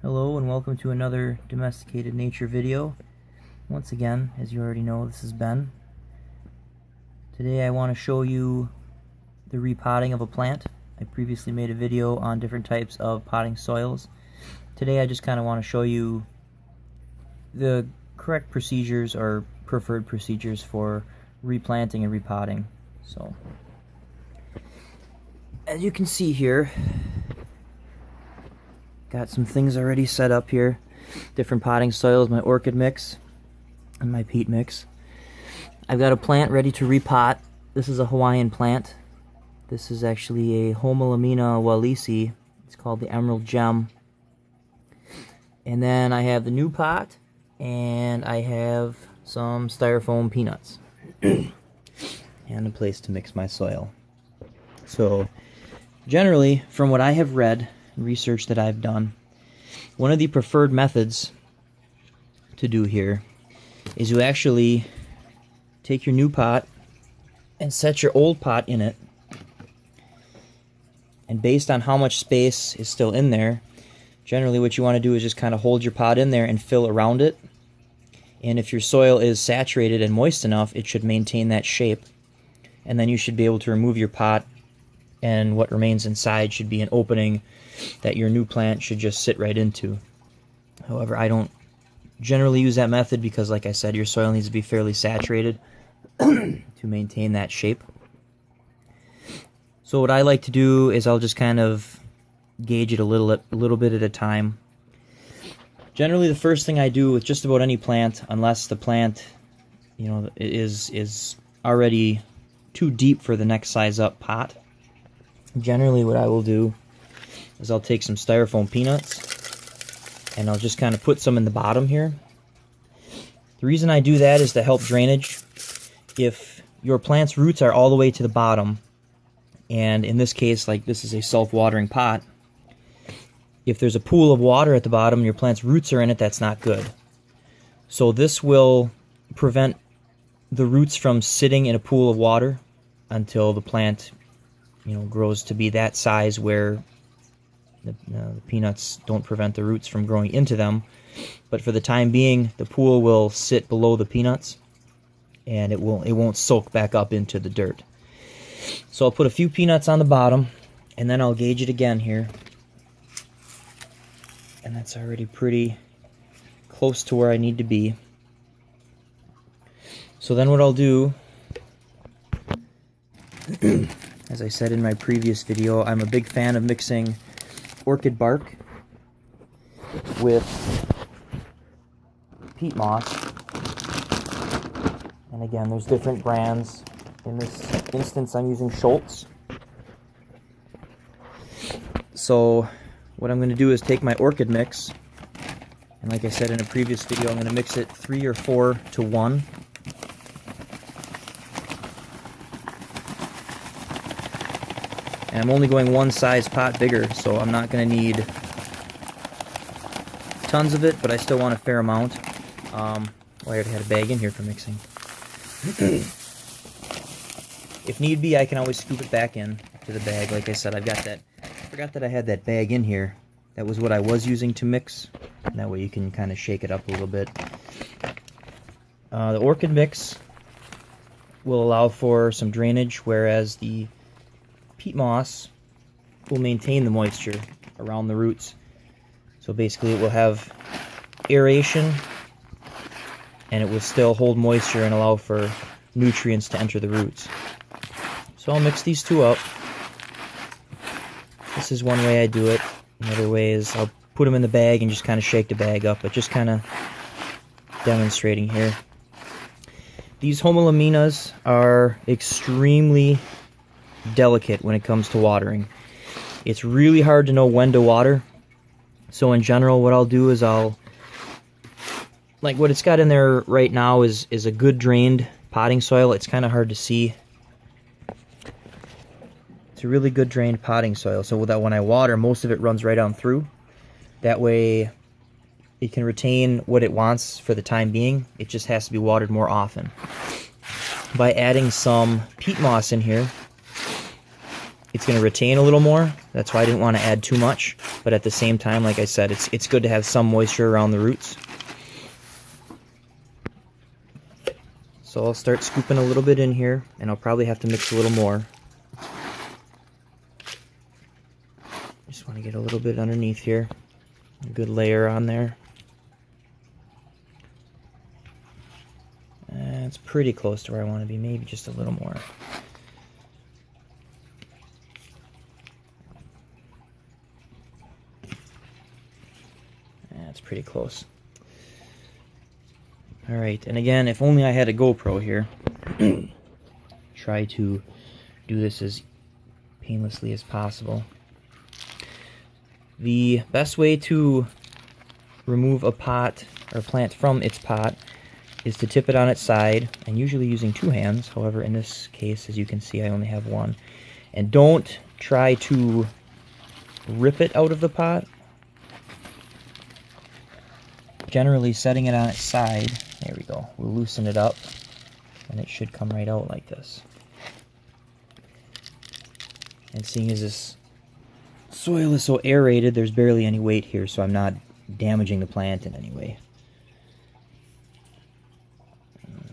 Hello and welcome to another domesticated nature video. Once again, as you already know, this is Ben. Today I want to show you the repotting of a plant. I previously made a video on different types of potting soils. Today I just kind of want to show you the correct procedures or preferred procedures for replanting and repotting. So, as you can see here, got some things already set up here. Different potting soils, my orchid mix and my peat mix. I've got a plant ready to repot. This is a Hawaiian plant. This is actually a Homolamina Walisi. It's called the Emerald Gem. And then I have the new pot, and I have some styrofoam peanuts. And a place to mix my soil. So, generally, from what I have read, research that I've done, one of the preferred methods to do here is you actually take your new pot and set your old pot in it, and based on how much space is still in there, generally what you want to do is just kind of hold your pot in there and fill around it, and if your soil is saturated and moist enough, it should maintain that shape, and then you should be able to remove your pot, and what remains inside should be an opening that your new plant should just sit right into. However, I don't generally use that method because, like I said, your soil needs to be fairly saturated to maintain that shape. So what I like to do is I'll just kind of gauge it a little bit at a time. Generally, the first thing I do with just about any plant, unless the plant, is already too deep for the next size up pot, generally what I will do is I'll take some styrofoam peanuts and I'll just kind of put some in the bottom here. The reason I do that is to help drainage. If your plant's roots are all the way to the bottom, and in this case, like this is a self-watering pot, if there's a pool of water at the bottom and your plant's roots are in it, that's not good. So this will prevent the roots from sitting in a pool of water until the plant grows to be that size where the peanuts don't prevent the roots from growing into them. But for the time being, the pool will sit below the peanuts, and it won't soak back up into the dirt. So I'll put a few peanuts on the bottom, and then I'll gauge it again here. And that's already pretty close to where I need to be. So then what I'll do, as I said in my previous video, I'm a big fan of mixing orchid bark with peat moss. And again, there's different brands. In this instance, I'm using Schultz. So what I'm going to do is take my orchid mix, and like I said in a previous video, I'm going to mix it 3 or 4 to 1. And I'm only going one size pot bigger, so I'm not going to need tons of it, but I still want a fair amount. I already had a bag in here for mixing. If need be, I can always scoop it back in to the bag. Like I said, I've got that. I forgot that I had that bag in here. That was what I was using to mix. And that way you can kind of shake it up a little bit. The orchid mix will allow for some drainage, whereas the peat moss will maintain the moisture around the roots. So basically it will have aeration, and it will still hold moisture and allow for nutrients to enter the roots. So I'll mix these two up. This is one way I do it. Another way is I'll put them in the bag and just kind of shake the bag up, but just kind of demonstrating here. These homolaminas are extremely delicate when it comes to watering. It's really hard to know when to water. So in general, what I'll do is like what it's got in there right now is a good drained potting soil. It's kind of hard to see. It's a really good drained potting soil, so that when I water, most of it runs right on through. That way it can retain what it wants for the time being. It just has to be watered more often. By adding some peat moss in here, it's going to retain a little more. That's why I didn't want to add too much. But at the same time, like I said, it's good to have some moisture around the roots. So I'll start scooping a little bit in here, and I'll probably have to mix a little more. Just want to get a little bit underneath here. A good layer on there. It's pretty close to where I want to be, maybe just a little more. That's pretty close. Alright, and again, if only I had a GoPro here. Try to do this as painlessly as possible. The best way to remove a pot or plant from its pot is to tip it on its side, and usually using 2 hands. However, in this case, as you can see, I only have 1. And don't try to rip it out of the pot. Generally, setting it on its side, there we go, we'll loosen it up, and it should come right out like this. And seeing as this soil is so aerated, there's barely any weight here, so I'm not damaging the plant in any way.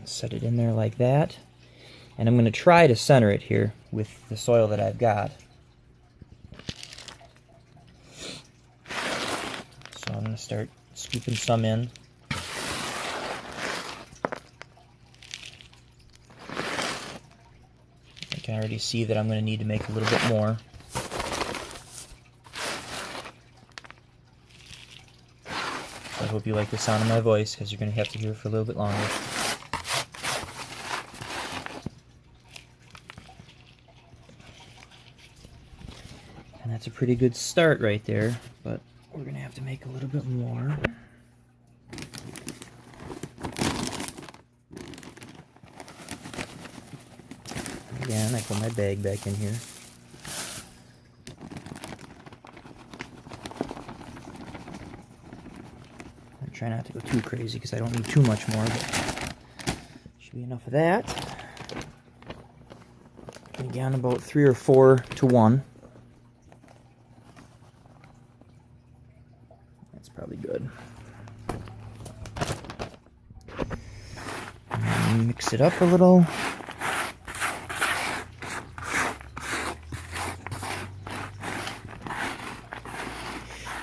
Set it in there like that, and I'm going to try to center it here with the soil that I've got. So I'm going to start scooping some in. I can already see that I'm going to need to make a little bit more. I hope you like the sound of my voice, because you're going to have to hear it for a little bit longer. And that's a pretty good start right there, but we're going to have to make a little bit more. Again, I put my bag back in here. I try not to go too crazy because I don't need too much more, but should be enough of that. And again, about 3 or 4 to 1. That's probably good. And mix it up a little.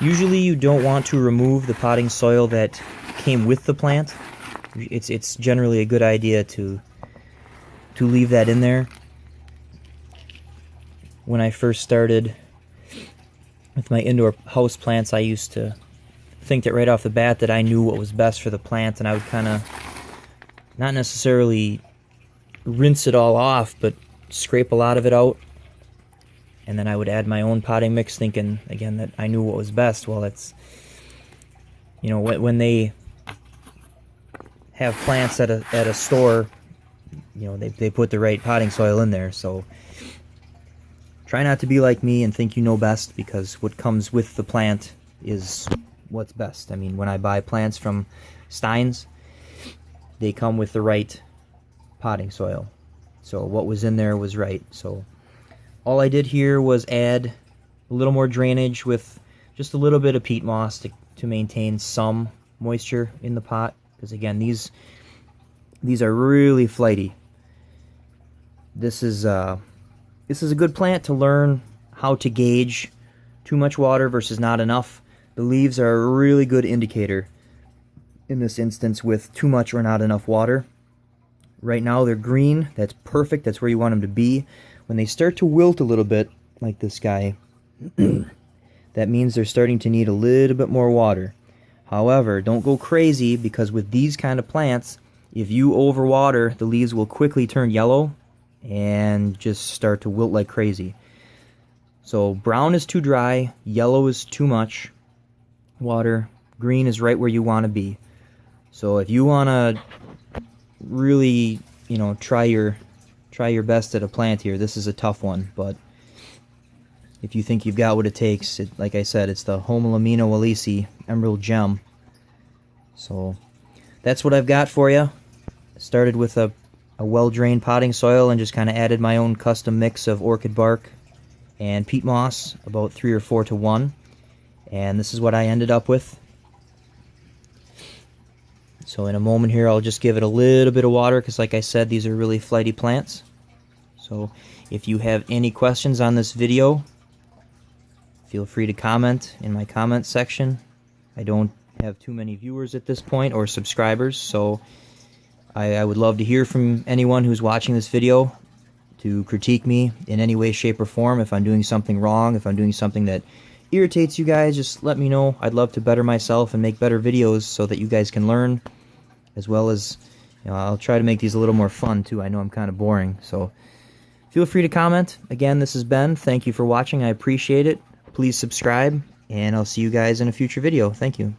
Usually you don't want to remove the potting soil that came with the plant. It's generally a good idea to leave that in there. When I first started with my indoor house plants, I used to think that right off the bat that I knew what was best for the plant, and I would kind of not necessarily rinse it all off, but scrape a lot of it out. And then I would add my own potting mix, thinking, again, that I knew what was best. Well, it's, you know, when they have plants at a store, you know, they put the right potting soil in there. So try not to be like me and think you know best, because what comes with the plant is what's best. I mean, when I buy plants from Steins, they come with the right potting soil. So what was in there was right. So all I did here was add a little more drainage with just a little bit of peat moss to maintain some moisture in the pot. Because again, these are really flighty. This is a good plant to learn how to gauge too much water versus not enough. The leaves are a really good indicator in this instance with too much or not enough water. Right now they're green. That's perfect. That's where you want them to be. When they start to wilt a little bit, like this guy, that means they're starting to need a little bit more water. However, don't go crazy, because with these kind of plants, if you overwater, the leaves will quickly turn yellow and just start to wilt like crazy. So brown is too dry, yellow is too much water, green is right where you want to be. So if you want to really, you know, try your best at a plant here, this is a tough one, but if you think you've got what it takes, like I said, it's the Homelamina Walisi Emerald Gem. So that's what I've got for you. Started with a well-drained potting soil and just kind of added my own custom mix of orchid bark and peat moss, about 3 or 4 to 1. And this is what I ended up with. So in a moment here, I'll just give it a little bit of water, because like I said, these are really flighty plants. So if you have any questions on this video, feel free to comment in my comment section. I don't have too many viewers at this point, or subscribers, so I would love to hear from anyone who's watching this video to critique me in any way, shape, or form. If I'm doing something wrong, if I'm doing something that irritates you guys, just let me know. I'd love to better myself and make better videos so that you guys can learn, as well as, you know, I'll try to make these a little more fun too. I know I'm kind of boring, so feel free to comment. Again, this is Ben. Thank you for watching. I appreciate it. Please subscribe, and I'll see you guys in a future video. Thank you.